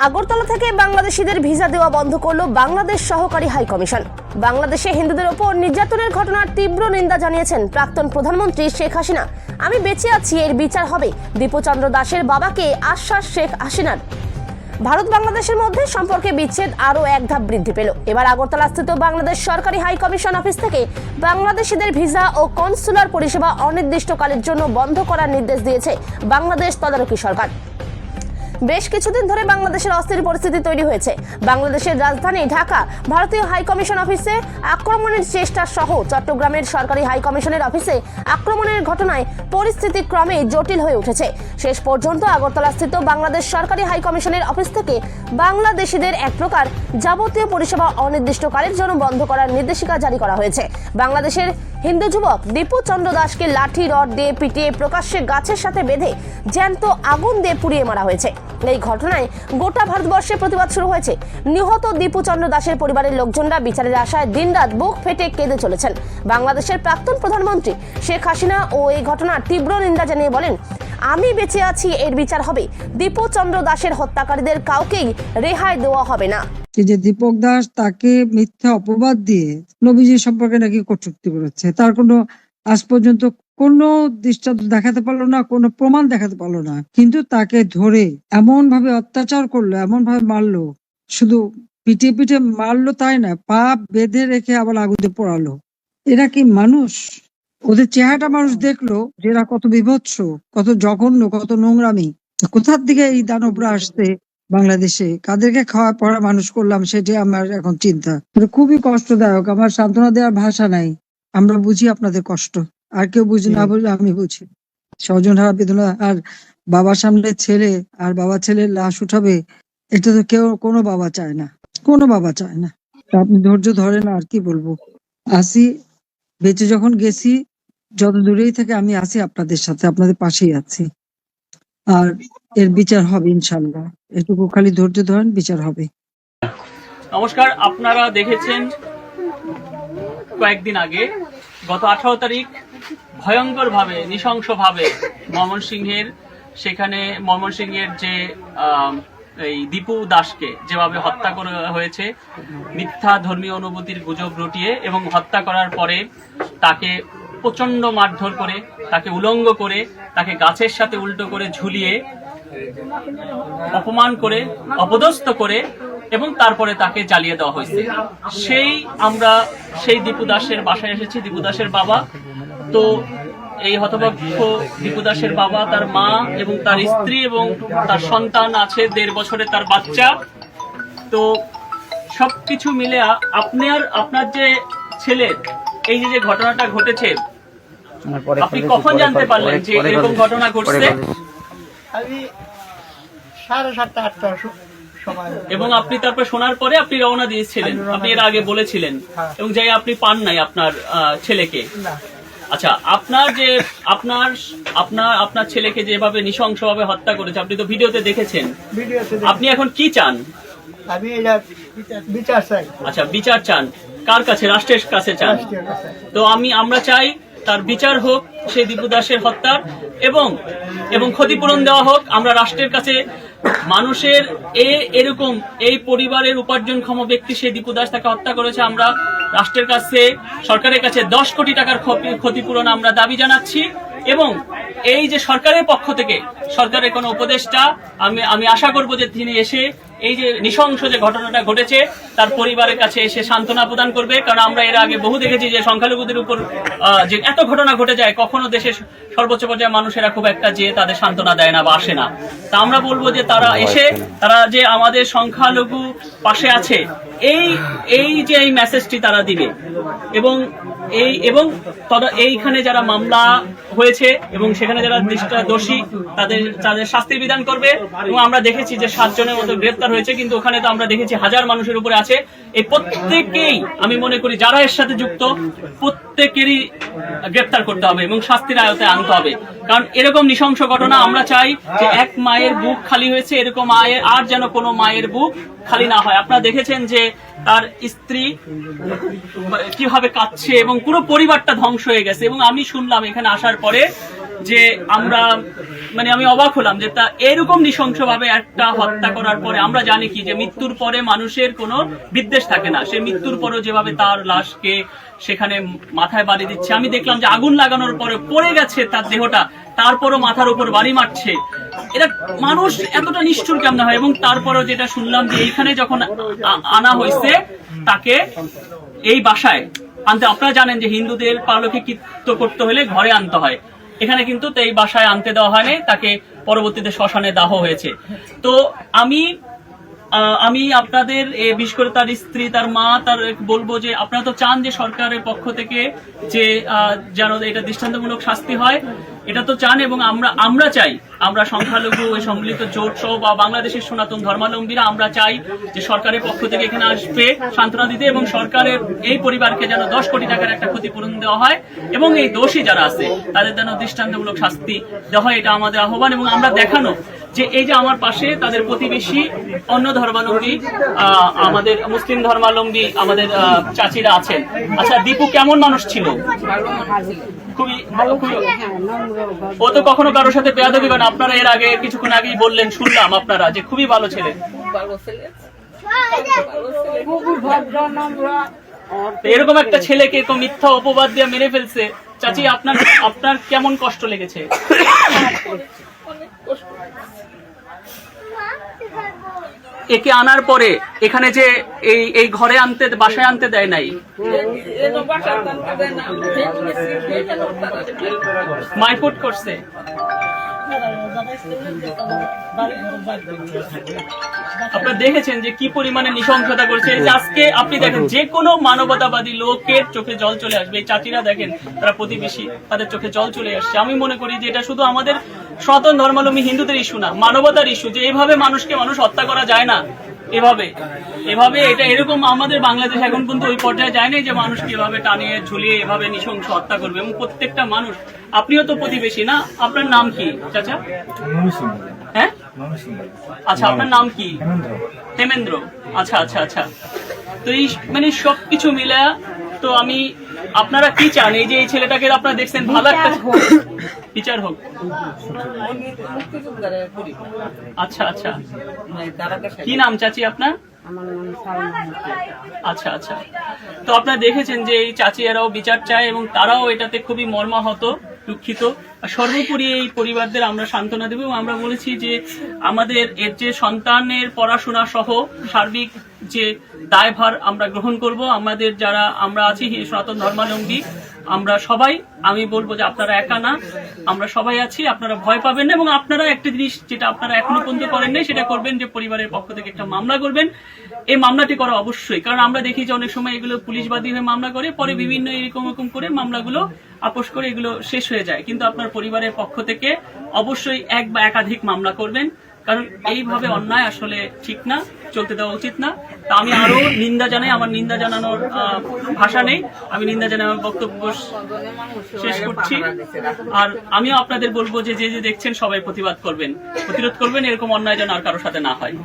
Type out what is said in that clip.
আগরতলা থেকে বাংলাদেশিদের ভিসা দেওয়া বন্ধ করল বাংলাদেশ সহকারী হাই কমিশন। বাংলাদেশে হিন্দুদের ওপর নির্যাতনের ঘটনার তীব্র নিন্দা জানিয়েছেন প্রাক্তন প্রধানমন্ত্রী শেখ হাসিনা। আমি বেঁচে আছি, এর বিচার হবে, দীপুচন্দ্র দাসের বাবাকে আশ্বাস শেখ হাসিনার। ভারত বাংলাদেশের মধ্যে সম্পর্কে বিচ্ছেদ আরও এক ধাপ বৃদ্ধি পেল। এবার আগরতলাস্থিত বাংলাদেশ সরকারি হাই কমিশন অফিস থেকে বাংলাদেশিদের ভিসা ও কনসুলার পরিষেবা অনির্দিষ্টকালের জন্য বন্ধ করার নির্দেশ দিয়েছে বাংলাদেশ তদারকি সরকার। বেশ কিছুদিন ধরে বাংলাদেশের অস্থির পরিস্থিতি তৈরি হয়েছে। বাংলাদেশের রাজধানী ঢাকা ভারতীয় হাই কমিশন অফিসে আক্রমণের চেষ্টা সহ চট্টগ্রামের সরকারি হাই কমিশনের অফিসে আক্রমণের ঘটনায় পরিস্থিতি ক্রমে জটিল হয়ে উঠেছে। শেষ পর্যন্ত আগরতলাস্থিত বাংলাদেশ সরকারি হাই কমিশনের অফিস থেকে বাংলাদেশিদের এক প্রকার যাবতীয় পরিষেবা অনির্দিষ্টকালের জন্য বন্ধ করার নির্দেশিকা জারি করা হয়েছে। বাংলাদেশের হিন্দু যুবক দীপুচন্দ্র দাসকে লাঠি রড দিয়ে পিটিয়ে প্রকাশ্যে গাছের সাথে বেঁধে জ্যান্ত আগুন দিয়ে পুড়িয়ে মারা হয়েছে। এই ঘটনায় গোটা ভারতবর্ষে প্রতিবাদ শুরু হয়েছে। নিহত দীপুচন্দ্র দাসের পরিবারের লোকজনরা বিচারের আশায় দিনরাত বুক ফেটে কেঁদে চলেছেন। বাংলাদেশের প্রাক্তন প্রধানমন্ত্রী শেখ হাসিনা ও এই ঘটনার তীব্র নিন্দা জানিয়ে বলেন, আমি বেঁচে আছি, এর বিচার হবে, দীপুচন্দ্র দাসের হত্যাকারীদের কাউকেই রেহাই দেওয়া হবে না। যে দীপক দাস তাকে মিথ্যা অপবাদ দিয়ে নবীজি সম্পর্কে নাকি কটূক্তি করেছে, তার কোনো আজ পর্যন্ত কোনো দৃষ্টান্ত দেখাতে পারলো না, কোনো প্রমাণ দেখাতে পারলো না, কিন্তু তাকে ধরে এমন ভাবে অত্যাচার করলো, এমন ভাবে মারলো, শুধু পিটিয়ে পিটিয়ে মারলো তাই না, পা বেঁধে রেখে আবার আগুনে পোড়ালো। এরা কি মানুষ? ওদের চেহারাটা মানুষ দেখলো যে এরা কত বিভৎস, কত জঘন্য, কত নোংরামি। কোথার দিকে এই দানবরা আসছে বাংলাদেশে, কাদেরকে খাওয়া পড়া মানুষ করলাম সেটাই আমার এখন চিন্তা। খুবই কষ্টদায়ক, আমার সান্ত্বনা দেওয়ার ভাষা নাই। আমরা বুঝি আপনাদের কষ্ট, আর কেউ বুঝি না বুঝি আমি বুঝি। স্বজন হারা বেদনা, আর বাবার সামনে ছেলে আর বাবা ছেলের লাশ উঠাবে, এটা তো কেউ কোনো বাবা চায় না, কোনো বাবা চায় না। আপনি ধৈর্য ধরেন, আর কি বলবো। আসি, বেঁচে যখন গেছি, যত দূরেই থেকে আমি আছি আপনাদের সাথে, আপনাদের পাশেই আছি, আর এর বিচার হবে ইনশাল্লাহ। এটুকু খালি ধৈর্য ধরেন, বিচার হবে। নমস্কার, আপনারা দেখেছেন কয়েকদিন আগে গত 18 তারিখ ভয়ঙ্কর ভাবে, নৃশংস ভাবে ময়মনসিংহের যে এই দীপু দাসকে যেভাবে হত্যা করা হয়েছে, মিথ্যা ধর্মীয় অনুভূতির গুজব রটিয়ে, এবং হত্যা করার পরে তাকে প্রচন্ড মারধর করে, তাকে উলঙ্গ করে, তাকে গাছের সাথে উল্টো করে ঝুলিয়ে অপমান করে, অপদস্থ করে, এবং তারপরে তাকে জ্বালিয়ে দেওয়া হয়েছে। আমরা সেই দীপু দাসের বাসায় এসেছি, দীপু দাসের বাবা। তো এই হতভাগ্য দীপু দাসের বাবা, তার মা এবং তার স্ত্রী এবং তার সন্তান আছে 1.5 বছরের তার বাচ্চা। তো সবকিছু মিলে আপনার যে ছেলের এই যে ঘটনাটা ঘটেছে, আপনি কখন জানতে পারলেন যে এরকম ঘটনা ঘটছে? আমি 7:30 8টার সময়। এবং আপনি তারপর শোনার পরে আপনি রওনা দিয়েছিলেন, আপনি এর আগে বলেছিলেন, এবং যাই আপনি পান নাই আপনার ছেলেকে। আচ্ছা, আপনার ছেলেকে যেভাবে নৃশংসভাবে হত্যা করেছে, আপনি তো ভিডিওতে দেখেছেন। আপনি এখন কি চান? আমি এটা বিচার চাই। আচ্ছা, বিচার চান কার কাছে? রাষ্ট্রের কাছে চান। তো আমরা চাই তার বিচার হোক, সেই দীপু দাসের হত্যার, এবং ক্ষতিপূরণ দেওয়া হোক। আমরা রাষ্ট্রের কাছে, মানুষের এরকম এই পরিবারের উপার্জনক্ষম ব্যক্তি সেই দীপু দাস তাকে হত্যা করেছে, আমরা রাষ্ট্রের কাছে, সরকারের কাছে 10 কোটি টাকার ক্ষতিপূরণ আমরা দাবি জানাচ্ছি। এবং এই যে সরকারের পক্ষ থেকে, সরকারের কোনো উপদেষ্টা, আমি আশা করব যে তিনি এসে এই যে নৃশংস যে ঘটনাটা ঘটেছে তার পরিবারের কাছে এসে সান্ত্বনা প্রদান করবে। কারণ আমরা এর আগে বহু দেখেছি যে সংখ্যালঘুদের উপর যে এত ঘটনা ঘটে যায়, কখনো দেশের সর্বোচ্চ পর্যায়ে মানুষেরা খুব একটা যে তাদের সান্ত্বনা দেয় না বা আসে না। তা আমরা বলবো যে তারা এসে, তারা যে আমাদের সংখ্যালঘু পাশে আছে, এই যে এই মেসেজটি তারা দিবে, এবং এইখানে যারা মামলা হয়েছে এবং সেখানে যারা দোষী তাদের শাস্তির বিধান করবে। এবং আমরা দেখেছি যে 7 জনের মতো গ্রেপ্তার হয়েছে, কিন্তু ওখানে তো আমরা দেখেছি 1000 মানুষের উপরে আছে। এই প্রত্যেককেই আমি মনে করি যারা এর সাথে যুক্ত, প্রত্যেকেরই গ্রেপ্তার করতে হবে এবং শাস্তির আয়তায় আনতে হবে। কারণ এরকম নৃশংস ঘটনা, আমরা চাই যে এক মায়ের বুক খালি হয়েছে, এরকম আর যেন কোনো মায়ের বুক খালি না হয়। আপনারা দেখেছেন যে তার স্ত্রী কিভাবে কাঁদছে এবং পুরো পরিবারটা ধ্বংস হয়ে গেছে। এবং আমি শুনলাম এখানে আসার পরে যে আমরা আমি অবাক হলাম যে তা এরকম নৃশংসভাবে একটা হত্যা করার পরে আমরা জানি কি যে মৃত্যুর পরে মানুষের কোনো বিদ্বেষ থাকে না, সে মৃত্যুর পরেও যেভাবে তার লাশকে সেখানে মাথায় বাড়ি দিচ্ছে, আমি দেখলাম যে আগুন লাগানোর পরে পড়ে গেছে তার দেহটা, তারপরও মাথার উপর বাড়ি মারছে। এটা মানুষ এতটা নিষ্ঠুর কেমন হয়? এবং তারপরেও যেটা শুনলাম যে এইখানে যখন আনা হয়েছে তাকে এই বাসায় আনতে, আপনারা জানেন যে হিন্দুদের পালকিকৃত করতে হলে ঘরে আনতে হয়, এখানে কিন্তু এই বাসায় আনতে দেওয়া হয়নি, তাকে পরবর্তীতে শ্মশানে দাহ হয়েছে। তো আমি আপনাদের বিশেষ করে তার স্ত্রী, তার মা, তার বলবো যে আপনারা তো চান যে সরকারের পক্ষ থেকে যে যেন এটা দৃষ্টান্তমূলক শাস্তি হয়, এটা তো চান। এবং আমরা চাই, আমরা সংখ্যালঘু ওই সম্মিলিত জোট সহ বা বাংলাদেশের সনাতন ধর্মাবলম্বীরা আমরা চাই যে সরকারের পক্ষ থেকে এখানে আসবে সান্ত্বনা দিতে, এবং সরকারের এই পরিবারকে যেন 10 কোটি টাকার একটা ক্ষতিপূরণ দেওয়া হয়, এবং এই দোষী যারা আছে তাদের যেন দৃষ্টান্তমূলক শাস্তি দেওয়া হয়, এটা আমাদের আহ্বান। এবং আমরা দেখানো যে এই যে আমার পাশে তাদের প্রতিবেশী অন্য ধর্মাবলম্বী, আমাদের মুসলিম ধর্মাবলম্বী আমাদের চাচিরা আছেন। আচ্ছা, দীপু কেমন মানুষ ছিল? খুবই, ও তো কখনো কারোর সাথে বেয়াদবি করে না। আপনারা এর আগে কিছুক্ষণ আগেই বললেন, শুনলাম আপনারা যে খুবই ভালো ছেলে। এরকম একটা ছেলেকে এরকম মিথ্যা অপবাদ দিয়ে মেরে ফেলছে। চাচি, আপনার কেমন কষ্ট লেগেছে? একে আনার পরে এখানে যে এই ঘরে আনতে, বাসায় আনতে দেয় নাই, মারপিট করছে। আপনারা দেখেছেন যে কি পরিমাণে নৃশংসতা করছে। এই যে আজকে আপনি দেখেন যে কোনো মানবতাবাদী লোকের চোখে জল চলে আসবে। এই চাচিরা দেখেন, তারা প্রতিবেশী, তাদের চোখে জল চলে আসছে। আমি মনে করি যে এটা শুধু আমাদের সনাতন ধর্মাবলম্বী হিন্দুদের ইস্যু না, মানবতার ইস্যু, যে এইভাবে মানুষকে হত্যা করা যায় না। এভাবে এটা এরকম আমাদের বাংলাদেশ এখন পর্যন্ত ওই পর্যায়ে যায় না যে মানুষকে এভাবে টানিয়ে ঝুলিয়ে এভাবে নৃশংস হত্যা করবে। এবং প্রত্যেকটা মানুষ, আপনিও তো প্রতিবেশী না? আপনার নাম কি চাচা? হ্যাঁ, আচ্ছা, আপনার নাম কি? হেমেন্দ্র। আচ্ছা আচ্ছা আচ্ছা। তো এই সবকিছু মিলে, তো আপনারা কি চান? এই যে এই ছেলেটাকে আপনারা দেখছেন, ভালো একটা বিচার হোক। আচ্ছা আচ্ছা, কি নাম চাচি আপনার? আচ্ছা আচ্ছা। তো আপনারা দেখেছেন যে এই চাচিয়ারাও বিচার চায় এবং তারাও এটাতে খুবই মর্মাহত, দুঃখিত। সর্বোপরি এই পরিবারদের আমরা সান্ত্বনা দেব এবং আমরা বলেছি যে আমাদের এর যে সন্তানের পড়াশোনা সহ সার্বিক যে দায়ভার আমরা গ্রহণ করব। আমাদের যারা আমরা আছি সনাতন ধর্মাবলম্বী, আমরা সবাই, আমি বলবো যে আপনারা একা না, আমরা সবাই আছি, আপনারা ভয় পাবেন না। এবং আপনারা একটা জিনিস যেটা আপনারা এখনো পর্যন্ত করেন নাই, সেটা করবেন যে পরিবারের পক্ষ থেকে একটা মামলা করবেন। এই মামলাটি করা অবশ্যই, কারণ আমরা দেখি যে অনেক সময় এগুলো পুলিশবাদী হয়ে মামলা করে, পরে বিভিন্ন এরকম করে মামলাগুলো আপোষ করে এগুলো শেষ হয়ে যায়। কিন্তু আপনার পরিবারের পক্ষ থেকে অবশ্যই এক বা একাধিক মামলা করবেন, কারণ এইভাবে অন্যায় আসলে ঠিক না, চলতে দেওয়া উচিত না। তা আমি আরো নিন্দা জানাই, আমার নিন্দা জানানোর ভাষা নেই, আমি নিন্দা জানাই আমার বক্তব্য শেষ করছি। আর আমিও আপনাদের বলবো যে যে দেখছেন সবাই প্রতিবাদ করবেন, প্রতিরোধ করবেন, এরকম অন্যায় যেন আর কারোর সাথে না হয়।